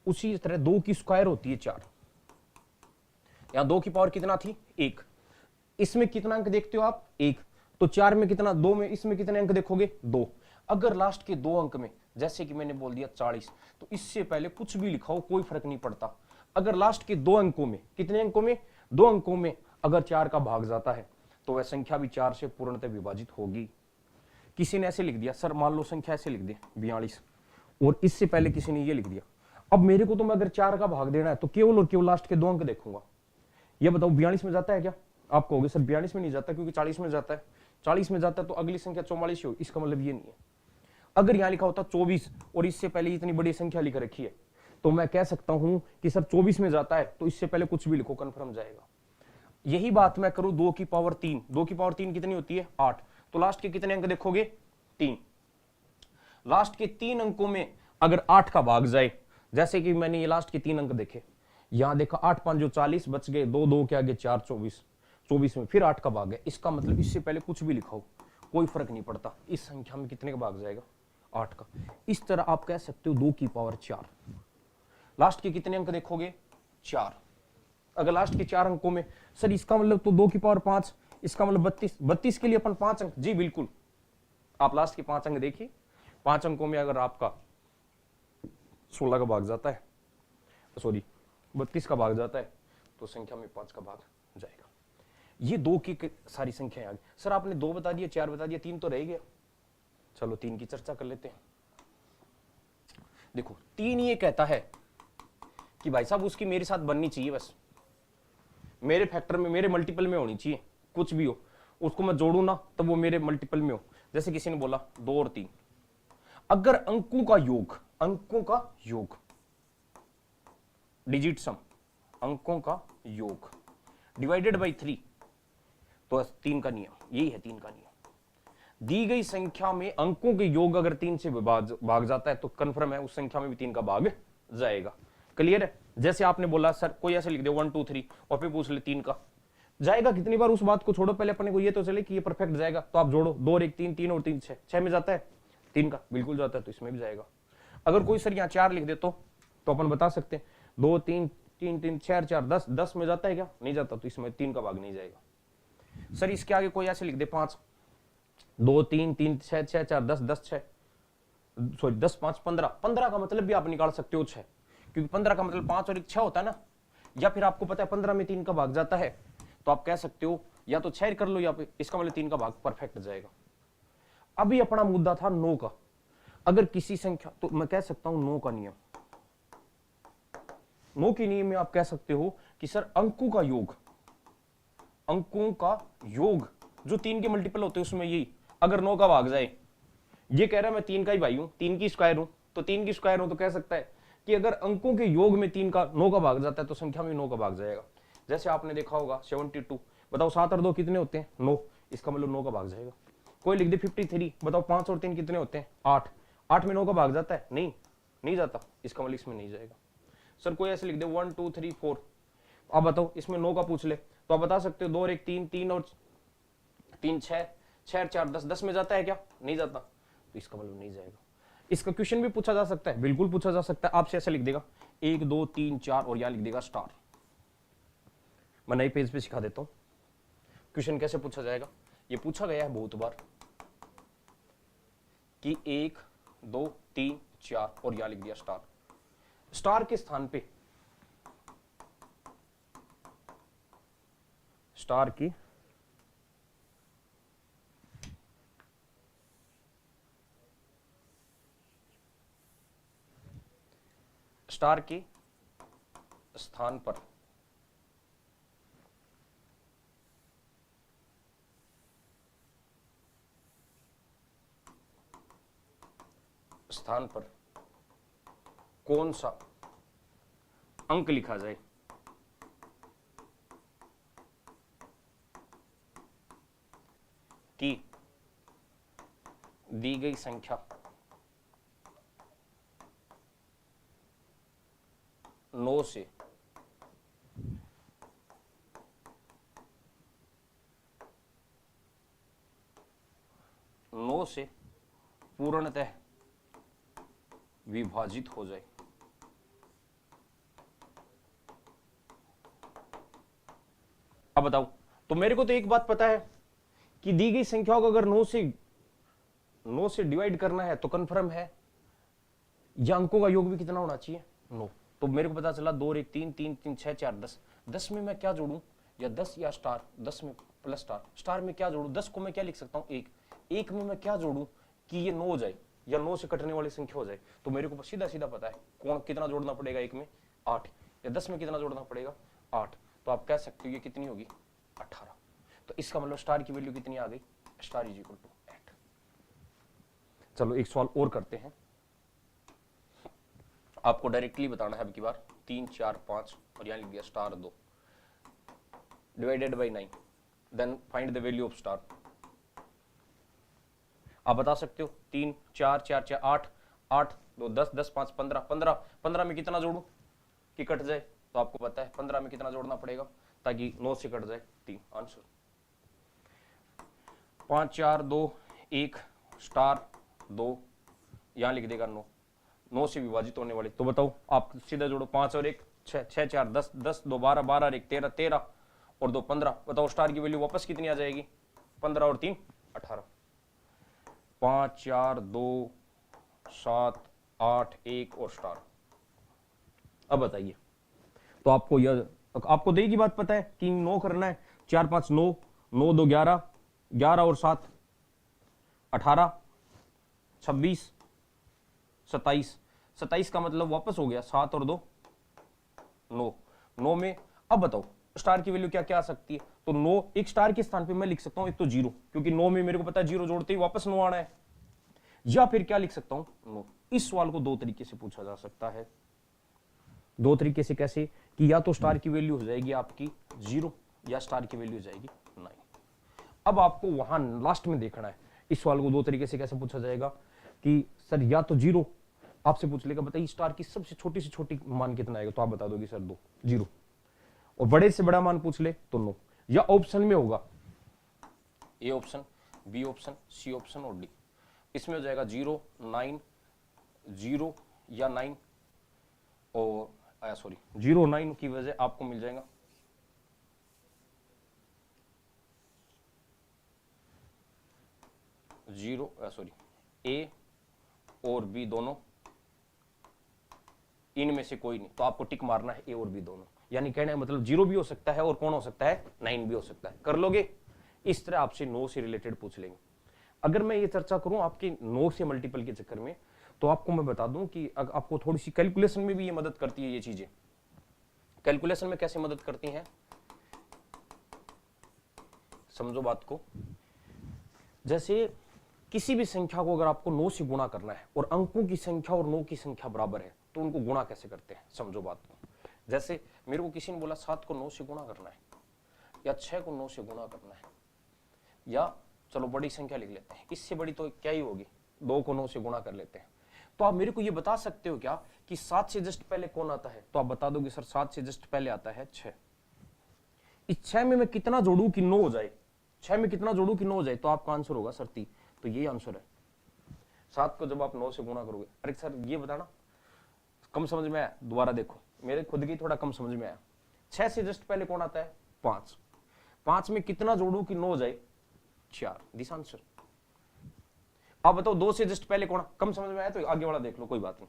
उसी तरह 2 की स्क्वायर होती है 4। यहां 2 की पावर कितना थी 1, इसमें कितना अंक देखते हो आप 1, तो 4 में कितना 2 में, इसमें कितने अंक देखोगे 2। अगर लास्ट के 2 अंक में जैसे कि मैंने बोल दिया 40, तो इससे पहले कुछ भी लिखा हो कोई फर्क नहीं पड़ता। अगर लास्ट के 2 अंकों में, कितने अंकों में 2 अंकों में अगर 4 का भाग जाता है तो वह संख्या भी 4 से पूर्णतः विभाजित होगी। किसी ने ऐसे लिख दिया सर, मान लो संख्या ऐसे लिख दी 42 और इससे पहले किसी ने ये लिख दिया। अब मेरे को तो मैं अगर 4 का भाग देना है तो केवल और केवल लास्ट के 2 अंक देखूंगा। ये बताओ 42 में जाता है क्या? आप कहोगे सर 42 में नहीं जाता क्योंकि 40 में जाता है। 40 में जाता है तो अगली संख्या 44 हो, इसका मतलब ये नहीं है। अगर यहां लिखा होता 24 और इससे पहले इतनी बड़ी संख्या लिख रखी है तो मैं कह सकता हूं कि सर 24 में जाता है, तो इससे पहले कुछ भी लिखो कंफर्म जाएगा। यही बात मैं करूं 2 की पावर 3, 2 की पावर 3 कितनी होती है 8, तो लास्ट के कितने अंक देखोगे 3। लास्ट के 3 अंकों में अगर 8 का भाग जाए, जैसे कि मैंने ये लास्ट के 3 अंक देखे, यहां देखा 8 5 जो 40 बच गए, 2 2 के आगे 4 24, 24 में फिर 8 का भाग है। इसका मतलब इससे पहले कुछ भी लिखा हो कोई फर्क नहीं पड़ता, इस संख्या में कितने का भाग जाएगा 8 का। इस तरह आप कह सकते हो 2 की पावर 4। लास्ट के कितने अंक देखोगे 4। अगर लास्ट के 4 अंकों में सर इसका मतलब तो 2 की पावर 5, इसका मतलब 32, 32 के लिए अपन 5 अंक, जी बिल्कुल। आप लास्ट के 5 अंक देखिए, 5 अंकों में अगर आपका 16 का भाग जाता है, सॉरी 32 का भाग जाता है, तो संख्या में 5 का भाग जाएगा। ये 2 की सारी संख्याएं आ गई। सर आपने 2 बता दिया, 4 बता दिया, 3 तो रह गया। चलो 3 की चर्चा कर लेते हैं। देखो 3 ये कहता है कि भाई साहब उसकी मेरे साथ बननी चाहिए, बस मेरे फैक्टर में, मेरे मल्टीपल में होनी चाहिए। कुछ भी हो उसको मैं जोड़ू ना तब वो मेरे मल्टीपल में हो। जैसे किसी ने बोला 2 और 3, अगर अंकों का योग डिजिट सम अंकों का योग डिवाइडेड बाई 3, तो 3 का नियम, यही है 3 का नियम। दी गई संख्या में अंकों के योग अगर 3 से भाग जाता है तो कंफर्म है उस संख्या में भी 3 का भाग जाएगा। क्लियर है? जैसे आपने बोला सर कोई ऐसे लिख दे 1 2 3 और फिर पूछ ले 3 का जाएगा कितनी बार, उस बात को छोड़ो, पहले अपने को ये तो चले कि ये परफेक्ट जाएगा। तो आप जोड़ो 2 और 1 3, 3 और 3 6, 6 में जाता है 3 का, बिल्कुल जाता है, तो इसमें भी जाएगा। अगर कोई सर यहाँ 4 लिख दे तो अपन बता सकते हैं 2 3 3 3 4 4 10, 10 में जाता है क्या? नहीं जाता, तो इसमें 3 का भाग नहीं जाएगा। सर इसके आगे कोई ऐसे लिख दे 5, 2 3 3 6 6 4 10 10 6, सॉरी 10 5 15, 15 का मतलब भी आप निकाल सकते हो 6, क्योंकि 15 का मतलब 5 और 1 6 होता है ना। या फिर आपको पता है 15 में 3 का भाग जाता है, तो आप कह सकते हो या तो 6 कर लो या फिर इसका मतलब 3 का भाग परफेक्ट जाएगा। अभी अपना मुद्दा था 9 का। अगर किसी संख्या, तो मैं कह सकता हूं 9 का नियम, 9 के नियम में आप कह सकते हो कि सर अंकों का योग, अंकों का योग जो 3 के मल्टीपल होते हैं उसमें यही अगर 9 का भाग जाए, ये कह रहा है मैं 3 का ही भाई हूं, 3 की स्क्वायर हूं, तो 3 की स्क्वायर हूं तो कह सकता है कि अगर अंकों के योग में 3 का 9 का भाग जाता है तो संख्या में 9 का भाग जाएगा। जैसे आपने देखा होगा 72, बताओ 7 और 2 कितने होते हैं? 9, इसका मतलब 9 का भाग जाएगा। कोई लिख दे 53, बताओ 5 और 3 कितने होते हैं? 8, 8 में 9 का भाग जाता है? नहीं, नहीं जाता, इसका मतलब इसमें नहीं जाएगा। सर कोई ऐसे लिख दे 1 2 3 4, आप बताओ इसमें 9 का पूछ ले तो आप बता सकते हो 2 और 1 3, 3 और 3 6, 6 और 4 10, 10 में जाता है क्या? नहीं जाता, तो इसका मतलब नहीं जाएगा। इसका क्वेश्चन भी पूछा जा सकता है, बिल्कुल पूछा जा सकता है। आपसे ऐसे लिख देगा 1 2 3 4 और यहां लिख देगा स्टार। मैं नए पेज पे सिखा देता हूं क्वेश्चन कैसे पूछा जाएगा। ये पूछा गया है बहुत बार कि 1 2 3 4 और यहां लिख दिया स्टार। स्टार के स्थान पे, स्टार की स्टार के स्थान पर कौन सा अंक लिखा जाए? कि दी गई संख्या 9 से पूर्णतः विभाजित हो जाए। अब बताओ, तो मेरे को तो एक बात पता है कि दी गई संख्याओं को अगर 9 से डिवाइड करना है तो कंफर्म है या अंकों का योग भी कितना होना चाहिए? 9। तो मेरे को पता चला 2 और 1 3 3 3 6 4 10, 10 में मैं क्या जोड़ूं? या 10 या स्टार, 10 में प्लस स्टार, स्टार में क्या जोड़ूं? 10 को मैं क्या लिख सकता हूं? 1, 1 में मैं क्या जोड़ूं कि ये 9 हो जाए या 9 से कटने वाली संख्या हो जाए? तो मेरे को सीधा सीधा पता है कौन कितना जोड़ना पड़ेगा, 1 में 8 या 10 में कितना जोड़ना पड़ेगा? 8। तो आप कह सकते हो ये कितनी होगी? 18। तो इसका मतलब स्टार की वैल्यू कितनी आ गई? Star is equal to 8। चलो एक सवाल और करते हैं, आपको डायरेक्टली बताना है अब की बार। 3 4 5 और यहां लिख दिया star 2 divided by 9, then find the value of star. आप बता सकते हो 3 4 4 4 8 8 2 10 10 5 15 15 15 में कितना जोड़ूं कि कट जाए? तो आपको पता है 15 में कितना जोड़ना पड़ेगा ताकि 9 से कट जाए? 3। आंसर 5 4 2 1 स्टार 2, यहां लिख देगा 9, 9 से विभाजित होने वाले। तो बताओ आप सीधा जोड़ो 5 और 1 6 6 4 10 10 2 12 12 1 13 13 और 2 15। बताओ स्टार की वैल्यू वापस कितनी आ जाएगी? 15 और 3 18। 5 4 2 7 8 1 और स्टार। अब बताइए, तो आपको देगी बात पता है कि 9 करना है। 4 5 9, 9 2 11, 11 और 7 18, 26 27, 27 का मतलब वापस हो गया 7 और 2 9, 9 में। अब बताओ स्टार की वैल्यू क्या क्या आ सकती है? तो 9 एक स्टार के स्थान पे मैं लिख सकता हूं एक तो 0, क्योंकि 9 में मेरे को पता है 0 जोड़ते ही वापस 9 आना है। या फिर क्या लिख सकता हूं? 9। इस सवाल को 2 तरीके से पूछा जा सकता है। दो तरीके से कैसे, कि या तो स्टार की वैल्यू हो जाएगी आपकी 0 या स्टार की वैल्यू हो जाएगी 9। अब आपको वहां लास्ट में देखना है इस सवाल को दो तरीके से कैसे पूछा जाएगा, कि सर या तो 0 आपसे पूछ लेगा बताइए स्टार की सबसे छोटी से छोटी मान कितना आएगा, तो आप बता दोगे सर 2 0, और बड़े से बड़ा मान पूछ ले तो 9, या ऑप्शन में होगा A option, B option, C option और डी। इसमें हो जाएगा 0 9 0 या 9, और सॉरी 0 9 की वजह आपको मिल जाएगा 0 सॉरी ए और बी दोनों, इनमें से कोई नहीं, तो आपको टिक मारना है ए और बी दोनों, यानी कहने का मतलब 0 भी हो सकता है और कौन हो सकता है 9 भी हो सकता है। कर लोगे? इस तरह आपसे 9 से रिलेटेड पूछ लेंगे। अगर मैं ये चर्चा करूं आपके 9 से मल्टीपल के चक्कर में, तो आपको मैं बता दूं कि आपको थोड़ी सी कैलकुलेशन में भी ये मदद करती है। ये चीजें कैलकुलेशन में कैसे मदद करती हैं, समझो बात को। जैसे किसी भी संख्या को अगर आपको 9 से गुणा करना है और अंकों की संख्या और 9 की संख्या बराबर है, तो उनको गुणा कैसे करते हैं, समझो बात को। जैसे मेरे को किसी ने बोला 7 को 9 से गुणा करना है, या 6 को 9 से गुणा करना है, या चलो बड़ी संख्या लिख लेते हैं, इससे बड़ी तो क्या ही होगी, 2 को 9 से गुणा कर लेते हैं। तो आप मेरे को ये बता सकते हो क्या कि 7 से जस्ट पहले कौन आता है, तो आप बता दोगे सर 7 से जस्ट पहले आता है 6। इस 6 में मैं कितना जोड़ू कि 9 हो जाए, 6 में कितना जोड़ू कि 9 हो जाए, तो आपका आंसर होगा सर 30। तो ये आंसर है। 7 को जब आप 9 से गुणा करोगे, अरे सर ये बताना कम समझ में आया, दोबारा देखो मेरे खुद की थोड़ा कम समझ में आया। 6 से जस्ट पहले कौन आता है 5, 5 में कितना जोड़ू कि 9 हो जाए 4, दिस आंसर। आप बताओ 2 से जस्ट पहले कौन, कम समझ में आया तो आगे वाला देख लो कोई बात नहीं।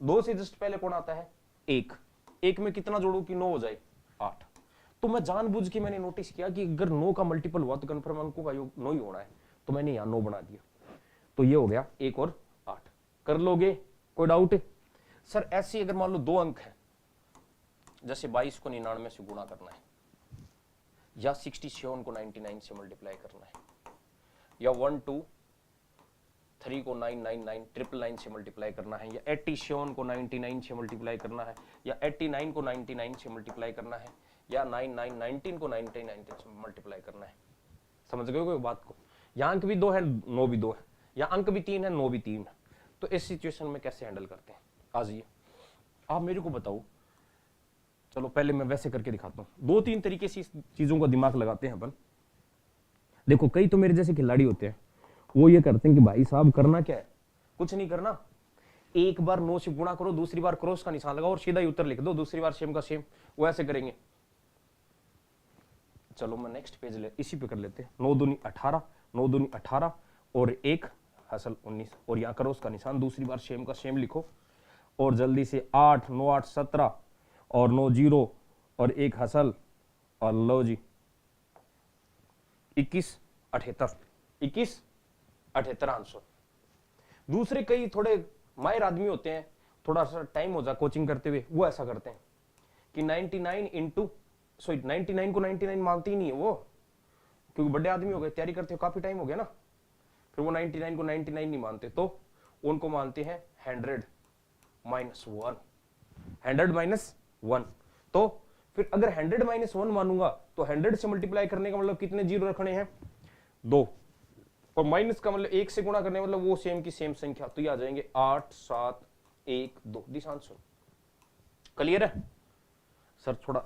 2 से जस्ट पहले कौन आता है 1, 1 में कितना जोड़ू कि 9 हो जाए 8। तो मैं जानबूझ के मैंने नोटिस किया कि अगर 9 का मल्टीपल हुआ तो कन्फर्म अंकों का योग 9 ही होना है, तो मैंने यहां 9 बना दिया। तो ये हो गया 1 और 8। कर लोगे? कोई डाउट? सर ऐसे अगर मान लो 2 अंक है, जैसे 22 को 99 से गुणा करना है, या 67 को 99 से मल्टीप्लाई करना है, या 1 2 3 को 999 999 से मल्टीप्लाई करना है, या 87 को 99 से मल्टीप्लाई करना है, या 89 को 99 से मल्टीप्लाई करना है, या 19 को 99 से मल्टीप्लाई करना है। समझ गए कोई बात को? या अंक भी 2 है 9 भी 2 है, या अंक भी 3 है 9 भी 3 है। तो इस सिचुएशन में कैसे हैंडल करते हैं, आ जाइए आप मेरे को बताओ। चलो पहले मैं वैसे करके दिखाता हूं। 2-3 तरीके से चीजों का दिमाग लगाते हैं अपन। देखो कई तो मेरे जैसे खिलाड़ी होते हैं, वो ये करते हैं कि भाई साहब करना क्या है, कुछ नहीं करना, एक बार 9 से गुणा करो, दूसरी बार क्रॉस का निशान लगाओ और सीधा ही उत्तर लिख दो, दूसरी बार सेम का सेम। वो ऐसे करेंगे। चलो मैं नेक्स्ट पेज ले इसी पे कर लेते हैं। 9 दूनी 18, 9 दूनी 18 और 1 हासिल 19, और यहाँ क्रॉस का निशान, दूसरी बार सेम का सेम लिखो, और जल्दी से 8 9 8 17 और 9 0 और 1 हासिल, और लो जी 21 78 21 78 आंसर। दूसरे कई थोड़े माहिर आदमी होते हैं, थोड़ा सा टाइम हो जाए कोचिंग करते हुए, वो ऐसा करते हैं कि 99 को 99 मानते ही नहीं है वो, क्योंकि बड़े आदमी हो गए, तैयारी करते हो काफी टाइम हो गया ना, फिर वो 99 को 99 नहीं मानते, तो उनको मानते हैं 100 -1 100 -1। तो फिर अगर 100 -1 मानूंगा तो 100 से मल्टीप्लाई करने का मतलब कितने जीरो रखने हैं 2, और माइनस का मतलब 1 से गुणा करने मतलब वो सेम की सेम संख्या, तो ये आ जाएंगे 8 7 1 2, दिस आंसर। क्लियर है सर? थोड़ा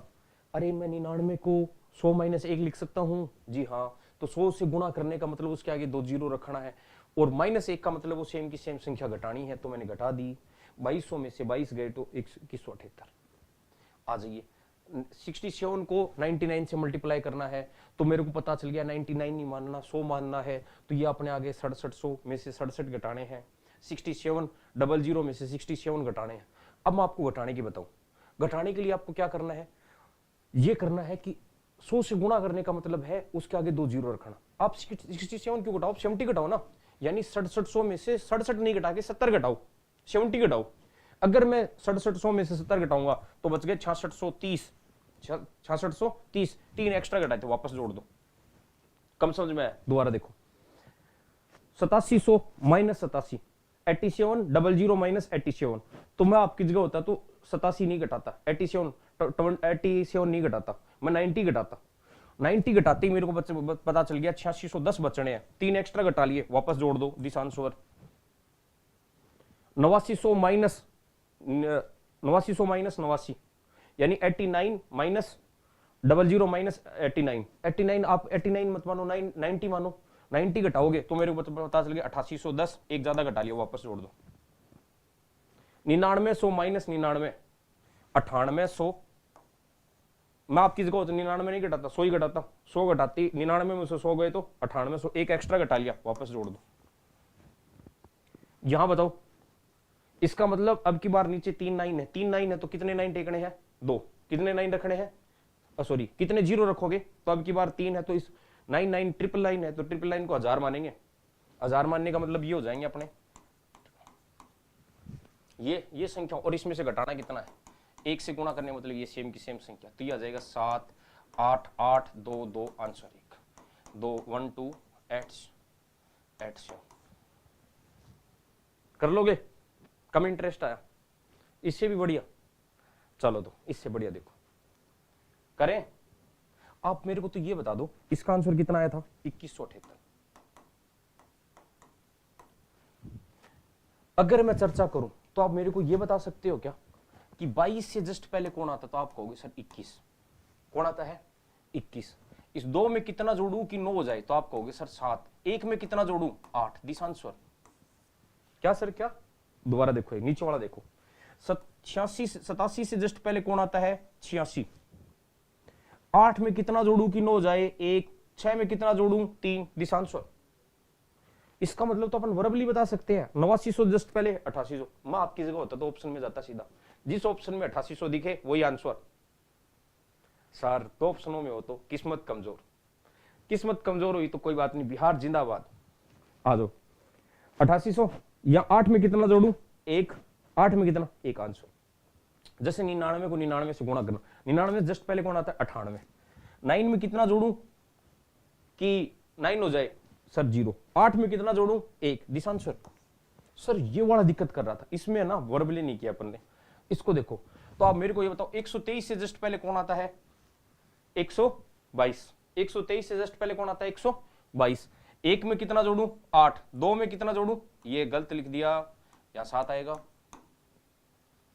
अरे मैं 99 को 100 -1 लिख सकता हूं, जी हाँ, तो 100 से गुणा करने का मतलब उसके आगे 2 जीरो रखना है, और -1 का मतलब वो सेम की सेम संख्या घटानी है, तो मैंने घटा दी। 2200 में से 22 गए तो 2178। आ जाइए 67 को 99 से मल्टीप्लाई करना है, तो मेरे को पता चल गया 99 नहीं मानना 100 मानना है, तो ये अपने आगे 6700 में से 67 घटाने हैं, 67 00 में से 67 घटाने हैं। अब मैं आपको घटाने की बताऊं। घटाने के लिए आपको क्या करना है, ये करना है कि 100 से गुणा करने का मतलब है उसके आगे 2 जीरो रखना। आप 67 क्यों घटाओ, 70 घटाओ ना, यानी 6700 में से 67 नहीं घटा के 70 घटाओ, 70 घटाओ। अगर मैं 6700 में से 70 घटाऊंगा तो बच गए 6630, 6630, 3 एक्स्ट्रा घटाए थे वापस जोड़ दो। कम समझ में आया? दोबारा देखो 8700 -87, 87 00 माइनस 87, तो मैं आपकी जगह होता तो 87 नहीं घटाता, 87 नहीं घटाता, मैं 90 घटाता। 90 घटाते ही मेरे को पता चल गया 8610 बचने हैं, 3 एक्स्ट्रा घटा लिए, वापस जोड़ दो दिस आंसर। 8900 माइनस 89 यानी 89 माइनस 00 माइनस 89, 89 आप 89 मत मानो, 90 मानो, 90 घटाओगे तो मेरे को पता चल गया 8810, एक ज्यादा घटा लिया, वापस जोड़ दो। 9900 माइनस 99, 9800, मैं आपकी जगह होता 99 नहीं घटाता, 100 ही घटाता, 100 घटाती 99 में से 100 गए तो 9800, एक एक्स्ट्रा घटा लिया, वापस जोड़ दो। यहां बताओ, इसका मतलब अब की बार नीचे 3 9 है, 3 9 है तो कितने 9 टेकने हैं, 2, कितने 9 रखने हैं, सॉरी कितने 0 रखोगे, तो अब की बार 3 है तो इस 9 9 ट्रिपल लाइन है तो ट्रिपल लाइन को 1000 मानेंगे, 1000 मानने का मतलब ये हो जाएंगे अपने ये संख्या, और इसमें से घटाना कितना है, 1 से गुणा करने मतलब ये सेम की सेम संख्या, तो ये आ जाएगा 7 8 8 2 2 आंसर 1 2 1 2 8 7 कर लोगे, कम इंटरेस्ट आया, इससे भी बढ़िया, चलो तो इससे बढ़िया देखो करें। आप मेरे को तो ये बता दो इसका आंसर कितना आया था, 2178। अगर मैं चर्चा करूं तो आप मेरे को ये बता सकते हो क्या कि 22 से जस्ट पहले कौन आता, तो आप कहोगे सर 21, कौन आता है 21, इस 2 में कितना जोड़ू कि 9 हो जाए, तो आप कहोगे सर 7, 1 में कितना जोड़ू 8, दिस आंसर क्या सर, क्या दोबारा देखो, नीचे वाला देखो, 87 से जस्ट पहले कौन आता है 86, 8 में कितना जोड़ू कि 9 हो जाए 1, 6 में कितना जोड़ू 3, दिस आंसर। इसका मतलब तो अपन वर्बली बता सकते हैं, 8900 जस्ट पहले 8800, मैं आपकी जगह होता तो ऑप्शन में जाता सीधा, जिस ऑप्शन में 8800 दिखे वही आंसर। सर तो ऑप्शनों में हो तो किस्मत कमजोर, किस्मत कमजोर हुई तो कोई बात नहीं, बिहार जिंदाबाद। आ जाओ 8800 या 8 में कितना जोड़ू 1, 8 में कितना 1 आंसर। जैसे 99 को 99 से गुणा करना, 99 जस्ट पहले कौन आता है 98, 9 में कितना जोड़ू कि 9 हो जाए सर 0, 8 में कितना जोड़ू 1, दिस आंसर। सर ये वाला दिक्कत कर रहा था, इसमें ना वर्बली नहीं किया अपन ने, इसको देखो तो आप मेरे को ये बताओ 123 से जस्ट पहले कौन आता है 122, 123 से जस्ट पहले कौन आता है 122, 1 में कितना जोड़ू 8, 2 में कितना जोड़ू, ये गलत लिख दिया, या 7 आएगा,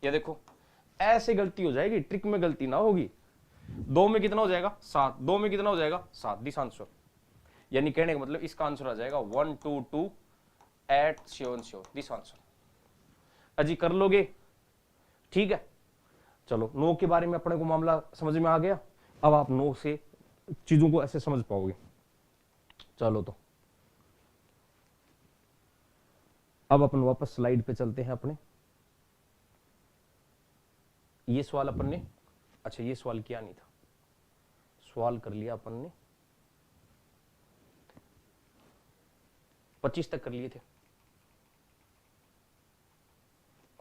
ये देखो ऐसे गलती हो जाएगी, ट्रिक में गलती ना होगी, 2 में कितना हो जाएगा 7, 2 में कितना हो जाएगा 7, दिस आंसर। यानी कहने का मतलब इसका आंसर आ जाएगा 1 2 2 8 7 7, दिस आंसर। अजी कर लोगे, ठीक है। चलो 9 के बारे में अपने को मामला समझ में आ गया, अब आप 9 से चीजों को ऐसे समझ पाओगे। चलो तो अब अपन वापस स्लाइड पे चलते हैं अपने। ये सवाल अपन ने, अच्छा ये सवाल किया नहीं था, सवाल कर लिया अपन ने 25 तक कर लिए थे,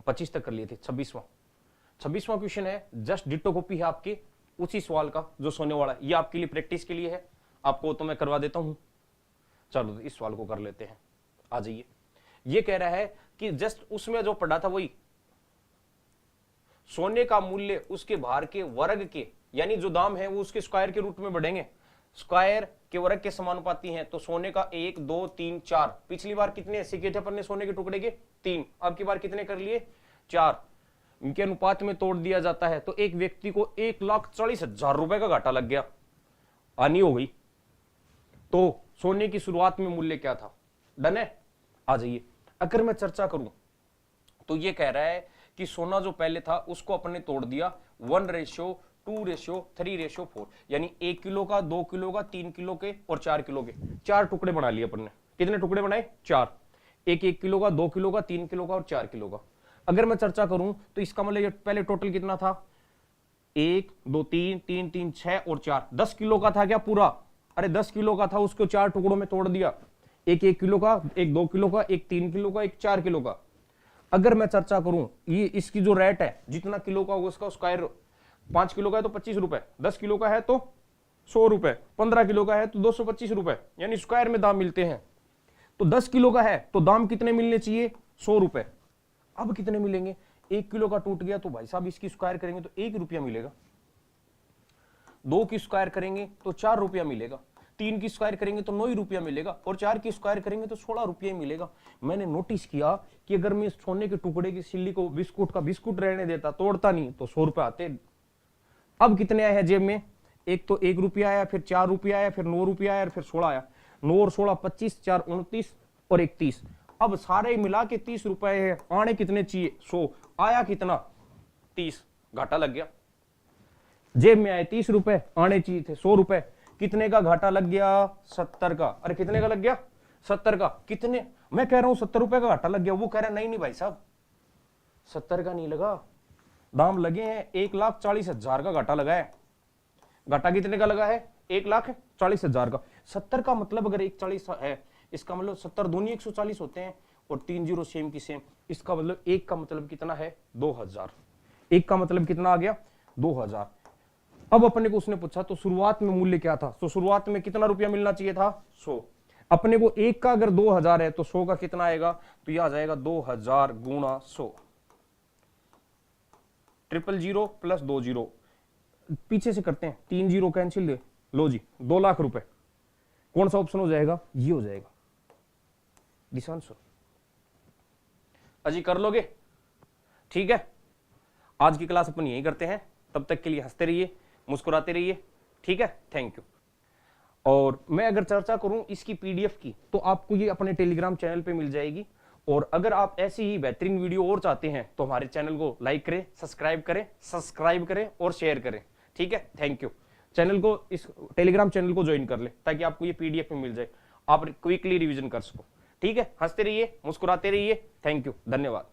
25 तक कर लिए थे। 26वां क्वेश्चन है, जस्ट डिटो कॉपी है आपके उसी सवाल का जो सोने वाला है, ये आपके लिए प्रैक्टिस के लिए है, आपको तो मैं करवा देता हूं। चलो इस सवाल को कर लेते हैं, आ जाइए। ये कह रहा है कि जस्ट उसमें जो पढ़ा था वही, सोने का मूल्य उसके भार के वर्ग के, यानी जो दाम है वो उसके स्क्वायर के रूट में बढ़ेंगे, स्क्वायर के वर्ग के समानुपाती हैं, तो सोने का 1 2 3 4, पिछली बार कितने ऐसे किए थे अपन ने सोने के टुकड़े के 3, अब की बार कितने कर लिए 4, इनके अनुपात में तोड़ दिया जाता है, तो एक व्यक्ति को 1,40,000 रुपए का घाटा लग गया, हानि हो गई। तो सोने की शुरुआत में मूल्य क्या था, डन है। आ जाइए, अगर मैं चर्चा करूं तो ये कह रहा है कि सोना जो पहले था उसको अपन ने तोड़ दिया 1:2:3:4, यानी 1 किलो का, 2 किलो का, 3 किलो के और 4 किलो के, 4 टुकड़े बना लिए अपन ने। कितने टुकड़े बनाए 4, 1 किलो का, 2 किलो का, 3 किलो का और 4 किलो का। अगर मैं चर्चा करूं तो इसका मतलब ये पहले टोटल कितना था 1 2 3 3 3 6 और 4, 10 किलो का था क्या पूरा, अरे 10 किलो का था, उसको 4 टुकड़ों में तोड़ दिया, 1 किलो का, 1 2 किलो का, 1 3 किलो का, 1 4 किलो का। अगर मैं चर्चा करूं ये इसकी जो रेट है, जितना किलो का होगा उसका स्क्वायर, 5 किलो का है तो 25 रुपए, 10 किलो का है तो 100 रुपए, 15 किलो का है तो 225 रुपए, यानी स्क्वायर में दाम मिलते हैं। तो 10 किलो का है तो दाम कितने मिलने चाहिए 100 रुपए। अब कितने मिलेंगे? 1 किलो का टूट गया तो भाई साहब इसकी स्क्वायर करेंगे तो 1 रुपया मिलेगा, 2 की स्क्वायर करेंगे तो 4 रुपया मिलेगा, 3 की स्क्वायर करेंगे तो 9 ही रुपया मिलेगा, और 4 की स्क्वायर करेंगे तो 16 रुपया मिलेगा। मैंने नोटिस किया कि अगर मैं इस सोने के टुकड़े की सिल्ली को बिस्कुट का बिस्कुट रहने देता, तोड़ता नहीं, तो 100 रुपए आते। अब कितने आए हैं जेब में? एक तो 1 रुपया आया, फिर 4 रुपया आया, फिर 9 रुपया आया, फिर 16 आया। 9 और 16 25, 4 29 और 1 30। अब सारे मिला के 30 रुपए है। आने कितने चाहिए? 100। आया कितना? 30। घाटा लग गया। जेब में आए 30 रुपए, आने चाहिए थे 100 रुपए। कितने का घाटा लग गया? 70 का। अरे कितने का लग गया? 70 का। कितने? मैं कह रहा हूं 70 रुपए का घाटा लग गया, वो कह रहा है नहीं नहीं भाई साहब 70 का नहीं लगा, दाम लगे हैं 1,40,000 का घाटा लगा है। घाटा कितने का लगा है? 1,40,000 का। 70 का मतलब अगर 140 है, इसका मतलब 70 दूनी 140 होते हैं, और 3 जीरो सेम की सेम। इसका मतलब 1 का मतलब कितना है? 2000। 1 का मतलब कितना आ गया? 2000। अब अपने को उसने पूछा तो शुरुआत में मूल्य क्या था? तो शुरुआत में कितना रुपया मिलना चाहिए था? 100। अपने को 1 का अगर 2000 है तो 100 का कितना आएगा? तो यह आ जाएगा 2000 गुणा 100। 000 प्लस 2 जीरो, पीछे से करते हैं, 3 जीरो कैंसिल दे लो जी, 2 लाख रुपए। कौन सा ऑप्शन हो जाएगा? ये हो जाएगा दिस आंसर। अजी कर लोगे? ठीक है, आज की क्लास अपन यही करते हैं। तब तक के लिए हंसते रहिए, मुस्कुराते रहिए, ठीक है। Thank you. और मैं अगर चर्चा करूं इसकी पीडीएफ की तो आपको ये अपने टेलीग्राम चैनल पे मिल जाएगी। और अगर आप ऐसी ही बेहतरीन वीडियो और चाहते हैं तो हमारे चैनल को लाइक करें, सब्सक्राइब करें और शेयर करें, ठीक है। Thank you. चैनल को, इस टेलीग्राम चैनल को ज्वाइन कर ले ताकि आपको ये पीडीएफ में मिल जाए, आप क्विकली रिवीजन कर सको, ठीक है। हंसते रहिए, मुस्कुराते रहिए। थैंक यू, धन्यवाद।